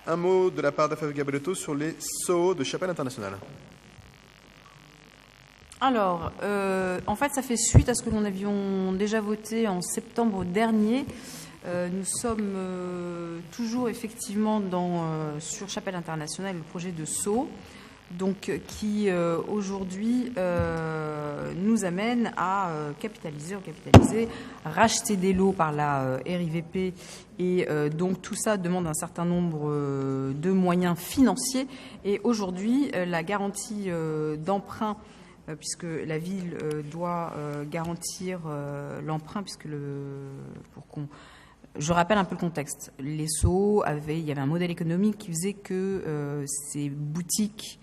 Un mot de la part d'Affaires Gabelotto sur les SOO de Chapelle Internationale. Alors, en fait, ça fait suite à ce que nous avions déjà voté en septembre dernier. Nous sommes toujours effectivement sur Chapelle Internationale, le projet de SOO, donc qui aujourd'hui nous amène à capitaliser, racheter des lots par la RIVP, et donc tout ça demande un certain nombre de moyens financiers. Et aujourd'hui, la garantie d'emprunt, puisque la ville doit garantir l'emprunt, je rappelle un peu le contexte. Les SOO il y avait un modèle économique qui faisait que ces boutiques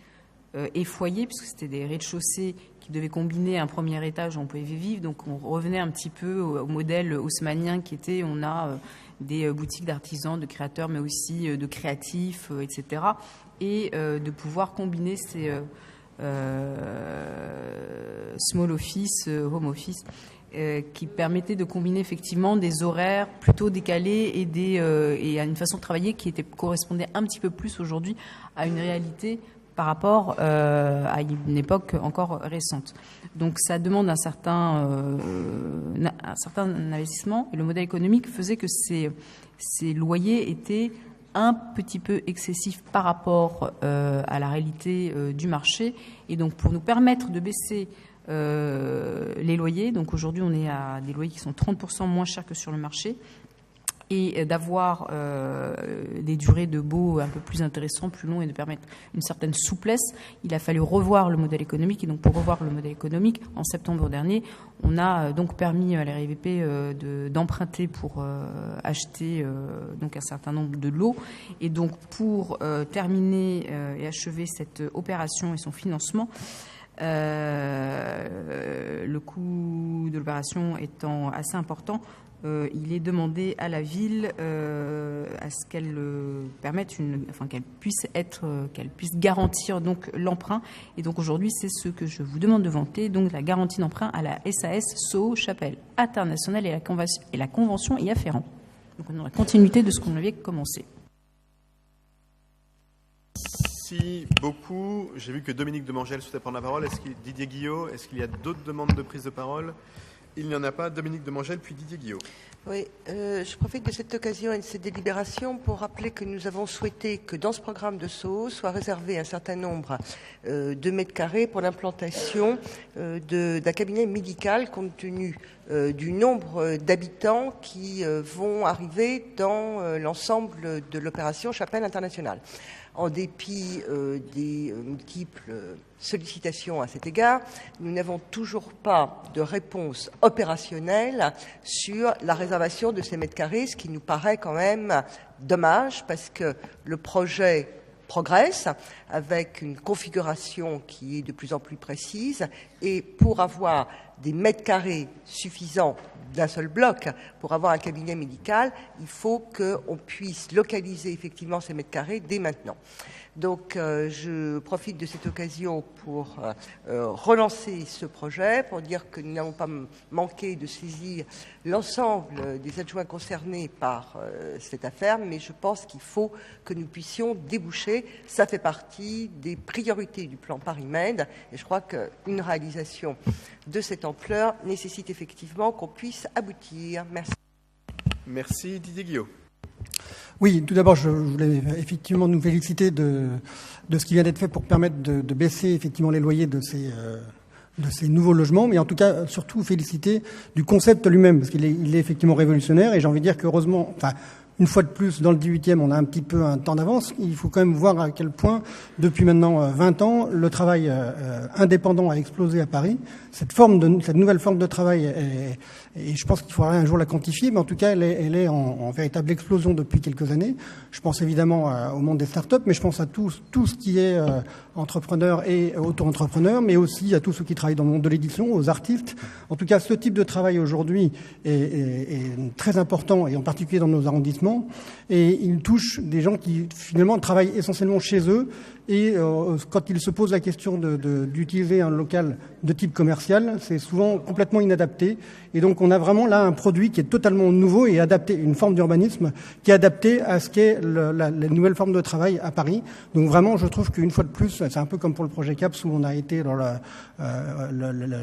et foyers, puisque c'était des rez-de-chaussée qui devaient combiner un premier étage où on pouvait vivre, donc on revenait un petit peu au modèle haussmannien qui était, on a des boutiques d'artisans, de créateurs, mais aussi de créatifs, etc. Et de pouvoir combiner ces small office, home office, qui permettait de combiner effectivement des horaires plutôt décalés et à une façon de travailler qui correspondait un petit peu plus aujourd'hui à une réalité par rapport à une époque encore récente. Donc ça demande un certain investissement, et le modèle économique faisait que ces loyers étaient un petit peu excessifs par rapport à la réalité du marché. Et donc pour nous permettre de baisser les loyers, donc aujourd'hui on est à des loyers qui sont 30% moins chers que sur le marché, et d'avoir des durées de baux un peu plus intéressantes, plus longues, et de permettre une certaine souplesse, il a fallu revoir le modèle économique. Et donc pour revoir le modèle économique, en septembre dernier, on a donc permis à la RIVP d'emprunter pour acheter donc un certain nombre de lots. Et donc pour terminer et achever cette opération et son financement, le coût de l'opération étant assez important, il est demandé à la ville à ce qu'elle permette qu'elle puisse garantir donc l'emprunt. Et donc aujourd'hui, c'est ce que je vous demande de voter, donc la garantie d'emprunt à la SAS SOO Chapelle Internationale et la convention y afférent. Donc on est dans la continuité de ce qu'on avait commencé. Merci beaucoup. J'ai vu que Dominique de Mangel souhaitait prendre la parole. Didier Guillot, est-ce qu'il y a d'autres demandes de prise de parole? Il n'y en a pas. Dominique de Mangel, puis Didier Guillot. Oui, je profite de cette occasion et de cette délibération pour rappeler que nous avons souhaité que dans ce programme de SOO soit réservé un certain nombre de mètres carrés pour l'implantation d'un cabinet médical, compte tenu du nombre d'habitants qui vont arriver dans l'ensemble de l'opération Chapelle Internationale. En dépit des multiples sollicitations à cet égard, nous n'avons toujours pas de réponse opérationnelle sur la réservation de ces mètres carrés, ce qui nous paraît quand même dommage, parce que le projet progresse avec une configuration qui est de plus en plus précise, et pour avoir des mètres carrés suffisants d'un seul bloc, pour avoir un cabinet médical, il faut qu'on puisse localiser effectivement ces mètres carrés dès maintenant. Donc je profite de cette occasion pour relancer ce projet, pour dire que nous n'avons pas manqué de saisir l'ensemble des adjoints concernés par cette affaire, mais je pense qu'il faut que nous puissions déboucher. Ça fait partie des priorités du plan Paris-Med, et je crois qu'une réalisation de cette ampleur nécessite effectivement qu'on puisse aboutir. Merci. Merci Didier Guillot. Oui, tout d'abord, je voulais effectivement nous féliciter de ce qui vient d'être fait pour permettre de baisser effectivement les loyers de ces nouveaux logements, mais en tout cas, surtout féliciter du concept lui-même, parce qu'il est effectivement révolutionnaire, et j'ai envie de dire qu'heureusement, une fois de plus, dans le 18e, on a un petit peu un temps d'avance. Il faut quand même voir à quel point, depuis maintenant 20 ans, le travail indépendant a explosé à Paris. Cette nouvelle forme de travail, et je pense qu'il faudra un jour la quantifier, mais en tout cas, elle est en véritable explosion depuis quelques années. Je pense évidemment au monde des startups, mais je pense à tout ce qui est entrepreneurs et auto-entrepreneurs, mais aussi à tous ceux qui travaillent dans le monde de l'édition, aux artistes. En tout cas, ce type de travail aujourd'hui est très important, et en particulier dans nos arrondissements, et il touche des gens qui finalement travaillent essentiellement chez eux, et quand ils se posent la question d'utiliser un local de type commercial, c'est souvent complètement inadapté, et donc on a vraiment là un produit qui est totalement nouveau et adapté, une forme d'urbanisme qui est adaptée à ce qu'est la nouvelle forme de travail à Paris. Donc vraiment, je trouve qu'une fois de plus, c'est un peu comme pour le projet CAPS où on a été dans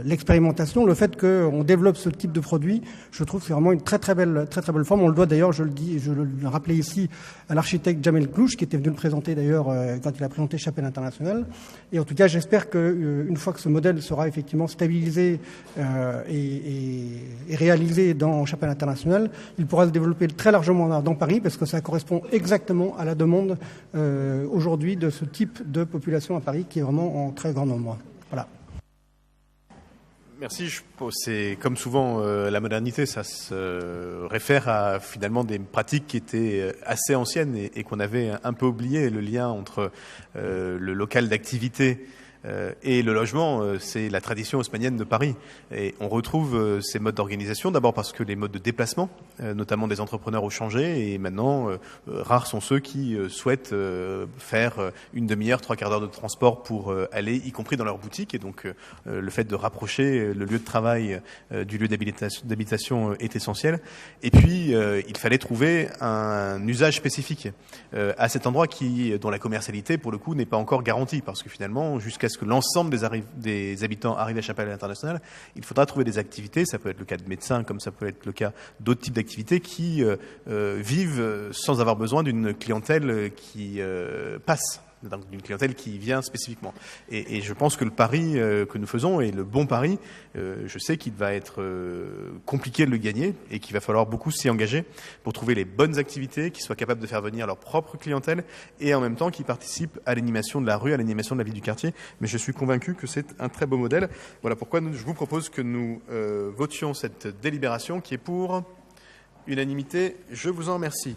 l'expérimentation. Le fait qu'on développe ce type de produit, je trouve que c'est vraiment une très très belle forme. On le doit d'ailleurs, je le rappelais ici, à l'architecte Jamel Klouch, qui était venu le présenter d'ailleurs quand il a présenté Chapelle Internationale. Et en tout cas, j'espère qu'une fois que ce modèle sera effectivement stabilisé et réalisé dans Chapelle Internationale, il pourra se développer très largement dans Paris, parce que ça correspond exactement à la demande aujourd'hui de ce type de population à Paris, qui est vraiment en très grand nombre. Voilà. Merci. C'est comme souvent la modernité, ça se réfère à finalement des pratiques qui étaient assez anciennes et qu'on avait un peu oublié. Le lien entre le local d'activité et le logement, c'est la tradition haussmannienne de Paris. Et on retrouve ces modes d'organisation, d'abord parce que les modes de déplacement, notamment des entrepreneurs, ont changé. Et maintenant, rares sont ceux qui souhaitent faire une demi-heure, 3/4 d'heure de transport pour aller, y compris dans leur boutique. Et donc, le fait de rapprocher le lieu de travail du lieu d'habitation est essentiel. Et puis, il fallait trouver un usage spécifique à cet endroit dont la commercialité, pour le coup, n'est pas encore garantie. Parce que finalement, jusqu'à ce que l'ensemble des habitants arrivent à Chapelle Internationale, il faudra trouver des activités, ça peut être le cas de médecins, comme ça peut être le cas d'autres types d'activités qui vivent sans avoir besoin d'une clientèle qui passe, donc d'une clientèle qui vient spécifiquement. Et je pense que le pari que nous faisons, et le bon pari, je sais qu'il va être compliqué de le gagner et qu'il va falloir beaucoup s'y engager pour trouver les bonnes activités qui soient capables de faire venir leur propre clientèle et en même temps qui participent à l'animation de la rue, à l'animation de la vie du quartier. Mais je suis convaincu que c'est un très beau modèle. Voilà pourquoi je vous propose que nous votions cette délibération qui est pour unanimité. Je vous en remercie.